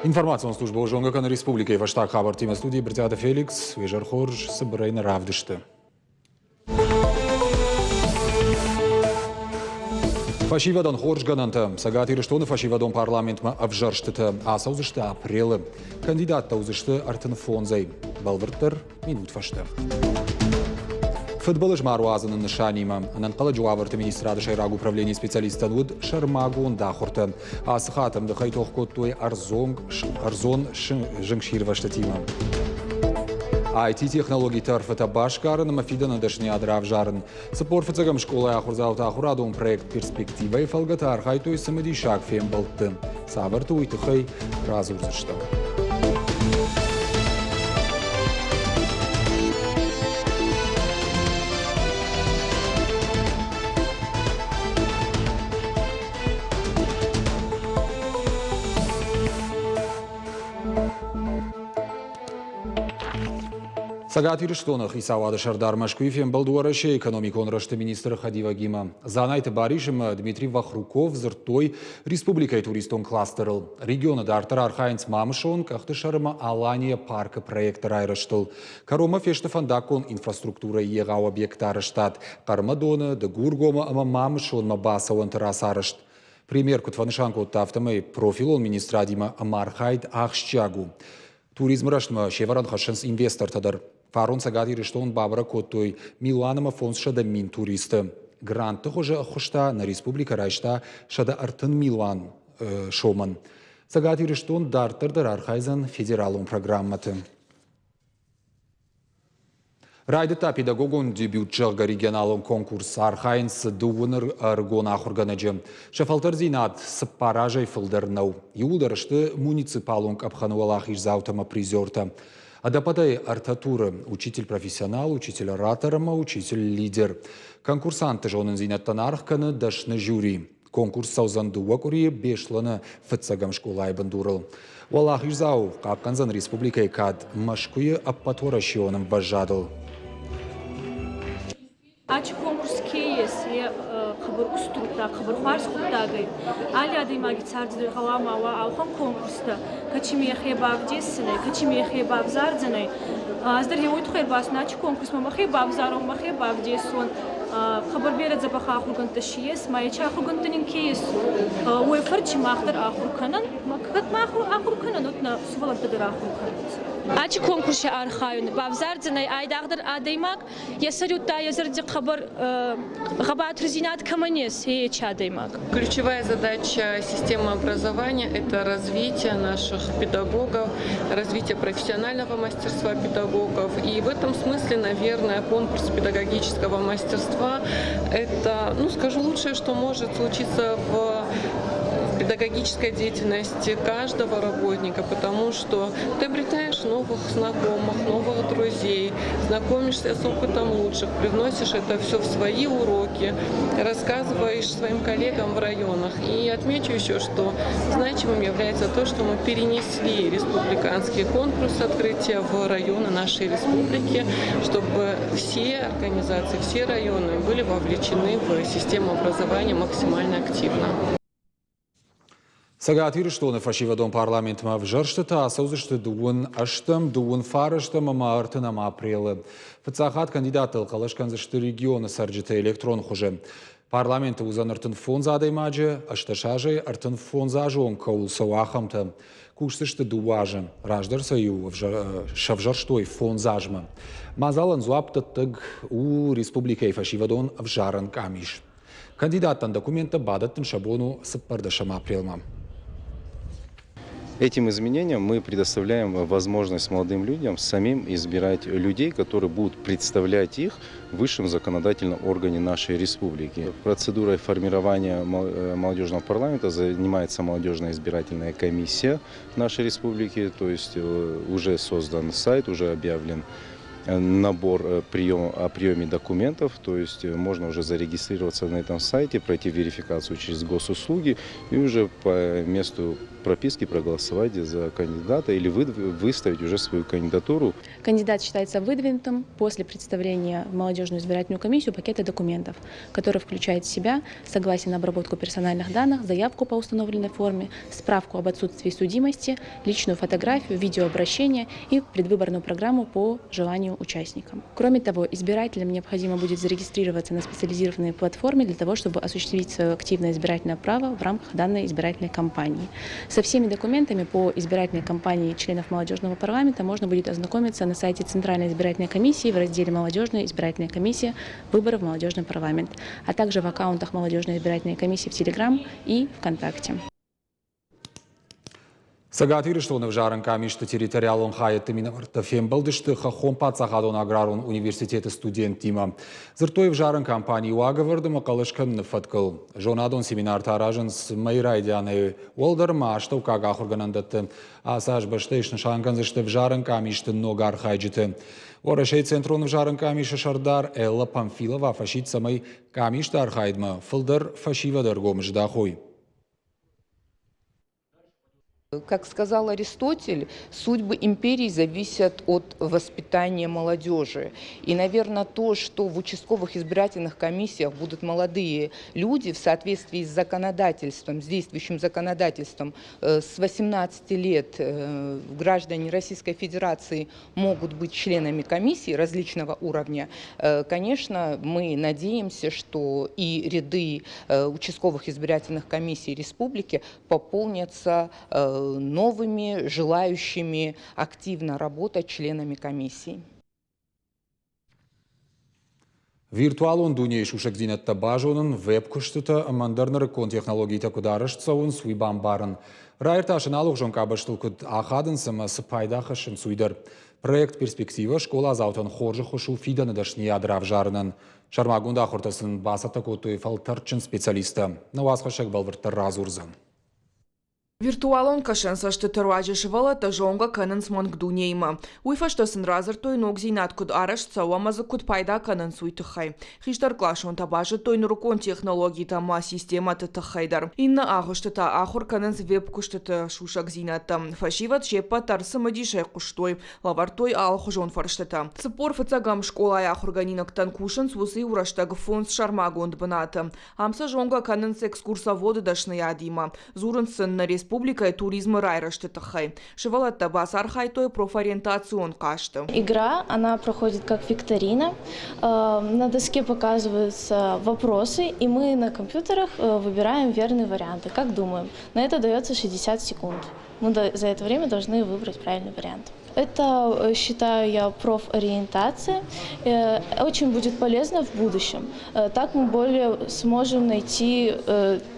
Информационная служба Ожонгакан Республики Ваштак Хабар Тима студии Бритята Феликс Вежар Хорж Сабрейна Равдышты. Фашивадон Хорж Гананта Сагати Рештоны Фашивадон парламент ма Авжарштыта Асаузышты апрелы кандидат таузышты Артын Фонзай Балвыртыр минут фашты. Футболыш Маруазанын нышанима. Ананқала жуавырты министрады шайраг управления специалистан уд Шармагун дахурты. Асхатым дыхай тоқкоттуй арзон жыңширваштатима. IT-технологии тарфата башкарын мафидана дашни адравжарын. Сапорфацагам школы ахурзаута ахурадун проект перспектива и фалгата архайтуй самади шаг фем болты. Савырты уйтыхай разурзышты. Сагати Рештонах и Савада Шардар Машкуифем Балдуараше экономикон рашты министр Хадива Гима. Занайты баришем Дмитрий Вахруков зыртой республикой туристон кластерл. Региона Дартар Архайнц Мамышон кахты шарыма Алания парка проекта райраштыл. Карома фештафандакон инфраструктура егау объектары штат. Кармадона, Дегургома, ама Мамышон Мабасауан террасарышт. Пример кутванышанку тафтамай профилон министра Дима Амархайд Ахшчагу. Туризм раштма шеваран хашенс инвестор тадар. Фарон Сагати Рештон Бабра Котой Миланома фонд шада мин туристы. Гранты хожа хошта на республика райшта шада артын Милан шоман. Сагати Рештон дартырдар архайзан федералун программаты. Райдыта педагогон дебют чалга регионалон конкурс архайнс дуыныр аргон ахурганаджы. Шафалтар зинат сыппаражай фылдырнау. Юлдарышты муниципалон капхануалах изаутама призерта. Адапатай артатура, учитель-профессионал, учитель-ораторама, учитель-лидер. Конкурсанты жонын зинаттан архканы дашны жюри. Конкурс саузандуа кури бешланы фыцагам школай бандурыл. Валах изау, капканзан республикай кад машкуе аппатора шионым важадыл. Ач конкурс кейс я хабар уструта хабар фарс хуттагай али адимаги цардыр халама ва алхан конкурста качими хебав десне качими хебав зардзне аздыр я уйтхер бас нач конкурс ма хебав заром ма хебав десон хабар берет за баха хуган ташиес маяча хуган тнин кейс ой фарч махтар ахурканан макат маху ахурканан утна сувалат дыр ахурканан Ач конкурсе архайын бавзардзны айдагдыр адаймак ясарютта язырди хабар габат рзинат каманес и чадаймак. Ключевая задача системы образования – это развитие наших педагогов, развитие профессионального мастерства педагогов. И в этом смысле, наверное, конкурс педагогического мастерства – это, скажу, лучшее, что может случиться в педагогической деятельности каждого работника, потому что ты обретаешь новых знакомых, новых друзей, знакомишься с опытом лучших, привносишь это все в свои уроки, рассказываешь своим коллегам в районах. И отмечу еще, что значимым является то, что мы перенесли республиканский конкурс открытия в районы нашей республики, чтобы все организации, все районы были вовлечены в систему образования максимально активно. Сагати Рештоны Фашивадон парламент ма вжарштыта асаузышты дуын аштым, дуын фарыштым ама артынама апрелы. Фыцахат кандидаты калашканзышты регионы сарджыты электрон хуже. Парламенты узан артын фонза адаймаджы, ашташажы артын фонзажы он каулсау ахамты. Кушсышты дуажы, раждар саю шавжарштой фонзажмы. Мазалан зуапты тыг у республикай Фашивадон вжаран камиш. Кандидаттан документа бадаттын шабону сыппардашам апрелма. Этим изменением мы предоставляем возможность молодым людям самим избирать людей, которые будут представлять их в высшем законодательном органе нашей республики. Процедурой формирования молодежного парламента занимается молодежная избирательная комиссия нашей республики, то есть уже создан сайт, уже объявлен набор о приеме документов, то есть можно уже зарегистрироваться на этом сайте, пройти верификацию через госуслуги и уже по месту прописки проголосовать за кандидата или выставить уже свою кандидатуру. Кандидат считается выдвинутым после представления в молодежную избирательную комиссию пакета документов, который включает в себя согласие на обработку персональных данных, заявку по установленной форме, справку об отсутствии судимости, личную фотографию, видеообращение и предвыборную программу по желанию участникам. Кроме того, избирателям необходимо будет зарегистрироваться на специализированной платформе для того, чтобы осуществить свое активное избирательное право в рамках данной избирательной кампании. Со всеми документами по избирательной кампании членов молодежного парламента можно будет ознакомиться на сайте Центральной избирательной комиссии в разделе «Молодежная избирательная комиссия. Выборы в молодежный парламент», а также в аккаунтах Молодежной избирательной комиссии в Telegram и ВКонтакте. Сагатвир, что в жарен камишты территориалон хайты миноварта фембалдышты хахом пацахадон аграрон университета студент тима. Зертой в жарен кампании уаговарды макалышкан нафаткал. Жонадон семинар таражен с майрайдяны уолдар маштау кагах органандаты. Асаж баштейшн шанганзышты в жарен камишты ногар хайджиты. Орашей центрон в жарен камиша шардар Элла Памфилова фашит самой камишты архайдма. Фылдар фашива даргом ждахой. Как сказал Аристотель, судьбы империй зависят от воспитания молодежи. И, наверное, то, что в участковых избирательных комиссиях будут молодые люди в соответствии с законодательством, с действующим законодательством, с 18 лет граждане Российской Федерации могут быть членами комиссии различного уровня, конечно, мы надеемся, что и ряды участковых избирательных комиссий республики пополнятся новыми, желающими активно работать членами комиссии. Виртуалон дуне шушагдинетта бажонын веб-күштіті мандарныры кон технологийта кударышцауын суйбан барын. Райырташын алуқ жонка баштылкыд ахадын сымасы пайдахышын суйдыр. Проект перспектива школа заутын хоржы хушу фиданы дашни ядрав жарынын. Шармагунда хортасын басата котуй фалтарчын специалиста. Навасқашек балвыртыр разурзын. Виртуалон кашенса што труаджешвала та жонга канын смонг дунейма. Уйфа што сын разыр той ногзинат куд араш цауамазы куд пайда канын суйтыхай. Хиштар клашон табажы той нурукон технологии тама система тытыхайдар. Инна ахушты та ахур канын веб куштыты шушак зината. Фашиват шепа тарсы мадишай куштой. Лавар той алхужон фарштыта. Цыпор фыцагам школа ахурганинактан кушын сусы ураштаг фонс шармагонд бната. Амса жонга канын экскурсоводы дашны ядима. Зурын сын на республика и туризма райраштытахай. Шевалатта басархай той профориентацион кашты. Игра, она проходит как викторина. На доске показываются вопросы, и мы на компьютерах выбираем верные варианты. Как думаем? На это дается 60 секунд. Мы за это время должны выбрать правильный вариант. Это, считаю я, профориентация. Очень будет полезно в будущем. Так мы более сможем найти,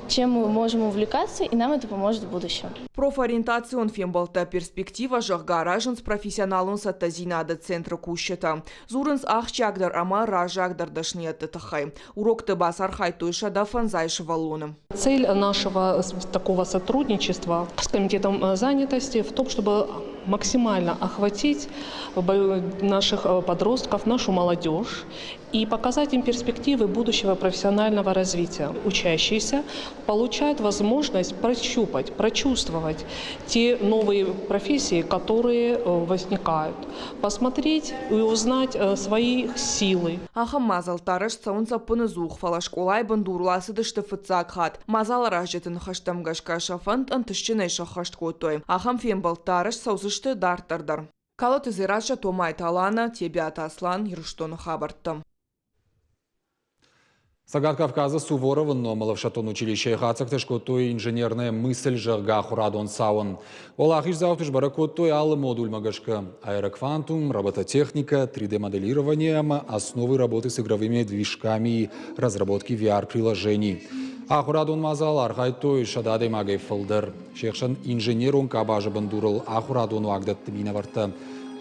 чем мы можем увлекаться, и нам это поможет в будущем. Профориентацион фембалта перспектива жах гаражен с профессионалом саттазинада центра кущета. Зуренс ахчагдар ама ражагдар дашнията тахай. Урок табас архай тойша да фанзайши валона. Цель нашего такого сотрудничества с комитетом занятости в том, чтобы максимально охватить наших подростков, нашу молодежь и показать им перспективы будущего профессионального развития. Учащиеся получают возможность прощупать, прочувствовать те новые профессии, которые возникают, посмотреть и узнать свои силы. Ахам мазал тараш цаунца пынызух фала школай бандурласы дышты фыцак хат. Мазал ражетын хаштам гашка шафант антышчынай шахашт котой. Ахам фембал тараш саузышты дартардар. Калот изираша томай талана, тебя таслан, ирштону хабарттам. Сагат Кавказа Суворова номала в шатон училище хацак той инженерная мысль жага хурадон саун. Олахиш завтуш баракотой аллы модуль магашка. Аэроквантум, робототехника, 3D-моделирование, основы работы с игровыми движками и разработки VR-приложений. Ахурадон мазал архай той шададей магай фылдыр. Шехшан инженерон кабажа бандурал ахурадон уагдат минаварта.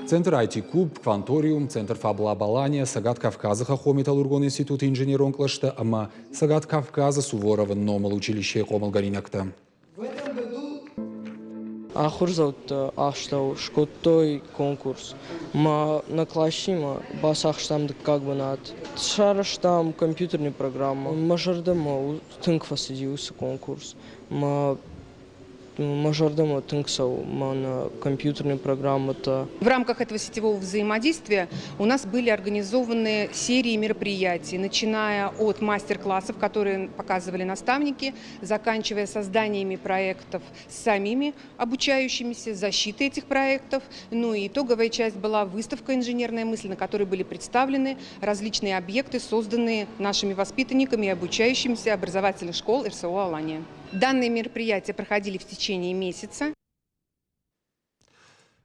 Центр IT-куб, Кванториум, Центр фаблабалания, Сагат Кавказа Хахо-металлургон институт инженерон клашта, ама Сагат Кавказа Суворова номал училище Хомалгаринакта. В этом году Ахурзаут ахштау шкотой конкурс. Ма наклашима басахштам как бы над шараштам компьютерные программы. Мажардама тынкфасидиус конкурс. Ма мажордома тынксау мана компьютерные программы-то. В рамках этого сетевого взаимодействия у нас были организованы серии мероприятий, начиная от мастер-классов, которые показывали наставники, заканчивая созданиями проектов с самими обучающимися, защитой этих проектов. Ну и итоговая часть была выставка «Инженерная мысль», на которой были представлены различные объекты, созданные нашими воспитанниками и обучающимися образовательных школ РСО «Алания». Данные мероприятия проходили в течение месяца.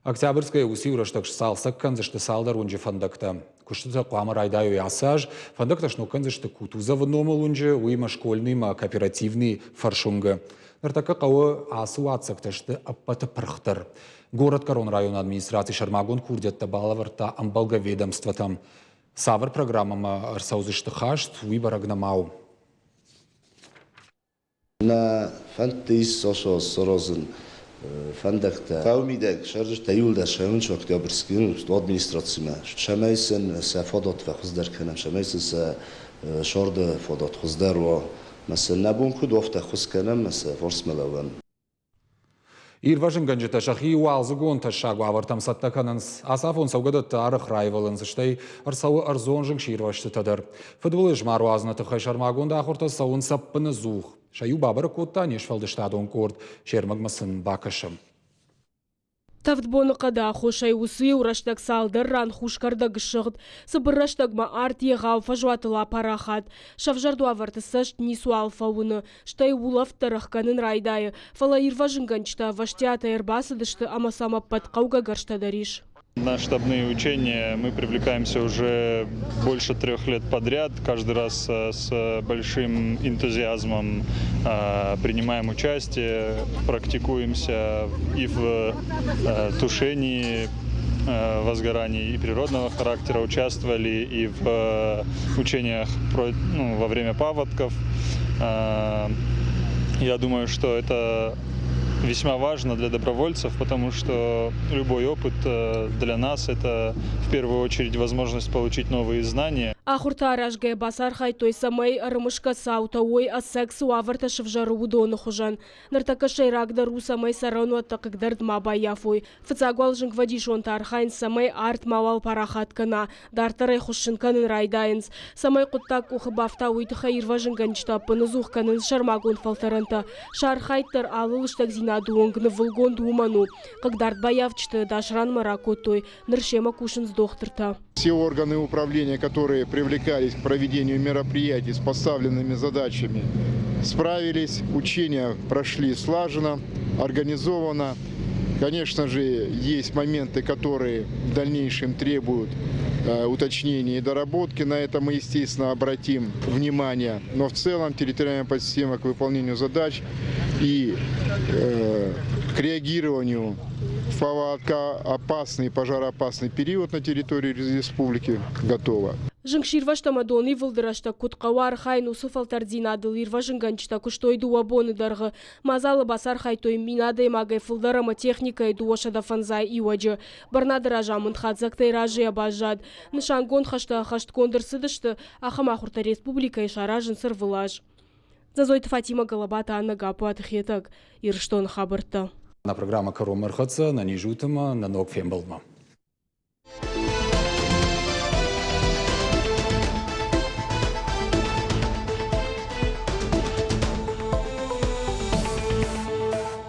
Октябрьская усилураштак салсак канзышты салдар унжи фандакта. Куштыта кламар айдаю ясаж, фандакта шнуканзышты кутуза выномал унжи, уйма школьный, ма кооперативный фаршунга. Нартака кауы асу ацакташты аппата прахтар. Город Корон район администрации Шармагон курдетта балаварта амбалга ведомстватам. Савар программама арсаузышты хашт, уйбарагнамау. На фантейс сошо сорозен фандакта таумидек шарж таюлда шамч октябрьским администрациями шамайсен сафадат ва хуздар канам шамайсен са шорда фадат хуздар ва مثلا نبون كود وقت خوش کنم مثلا فرس ملون. Ирважын ганжета шахи уалзыгон ташагу авартам саттакананс. Асафон саугадат тарых райвалынсыштай арсауы арзонжың ширвашты тадар. Футболы жмару азната хайшармагонда ахорта сауын саппыны зух. Шаю бабара котта нешфалды штадон корд. Шермагмасын бакашым. Тавдбоны қада хошай усы ураштак салдар ран хушкардаг шығд. Сыбырраштагма арт егау фажуатыла парахат. Шавжарду аварты сашт нису алфауны. Штай улафтарах канын райдайы. Фала ирважынганчта ваштеата эрбасыдышты амасама падқауга гарштадариш. На штабные учения мы привлекаемся уже больше 3 лет подряд. Каждый раз с большим энтузиазмом принимаем участие, практикуемся и в тушении возгораний и природного характера, участвовали и в учениях во время паводков. Я думаю, что это весьма важно для добровольцев, потому что любой опыт для нас – это в первую очередь возможность получить новые знания. Ахурта аражге басар хайтой самай арымышка саута ой асексу аварта шевжару удону хужан. Нартака шайрагда ру самай сарану атакагдард мабаяфой. Фацагуал жингвадишон тархайн самай арт мавал парахаткана. Дартарай хушинканын райдайнс. Самай куттак ухыбафта уйтыха ирважинганчта пынызух канын шармагун фалтаранта. Шархайтар алылыштак зинадуонгны вылгон думану. Кагдард баявчты дашран маракотой. Ныршема кушин сдохтырта. Все органы управления, которые привлекались к проведению мероприятий с поставленными задачами, справились, учения прошли слаженно, организованно. Конечно же, есть моменты, которые в дальнейшем требуют уточнения и доработки. На это мы, естественно, обратим внимание. Но в целом территориальная подсистема к выполнению задач и к реагированию в опасный, пожароопасный период на территории республики готова. Жыңширвашта мадоны вылдырашта кутқавар хайн усуфалтар зинадыл ирважынганчта куштойду вабоны дарғы. Мазалы басар хайтой минады магай фылдарама техника иду ошада фанзай иуаджы. Барнадыра жамын хадзактай ражия бажад. Нышангон хашта хашт кондырсыдышты Ахамахурта республика ишаражын сырвылаж. Зазойты Фатима Галабата Анна Гапу атхетак. Ирштон хабырта. На программа Каро Мырхаца на Нижутама на Нокфембалма.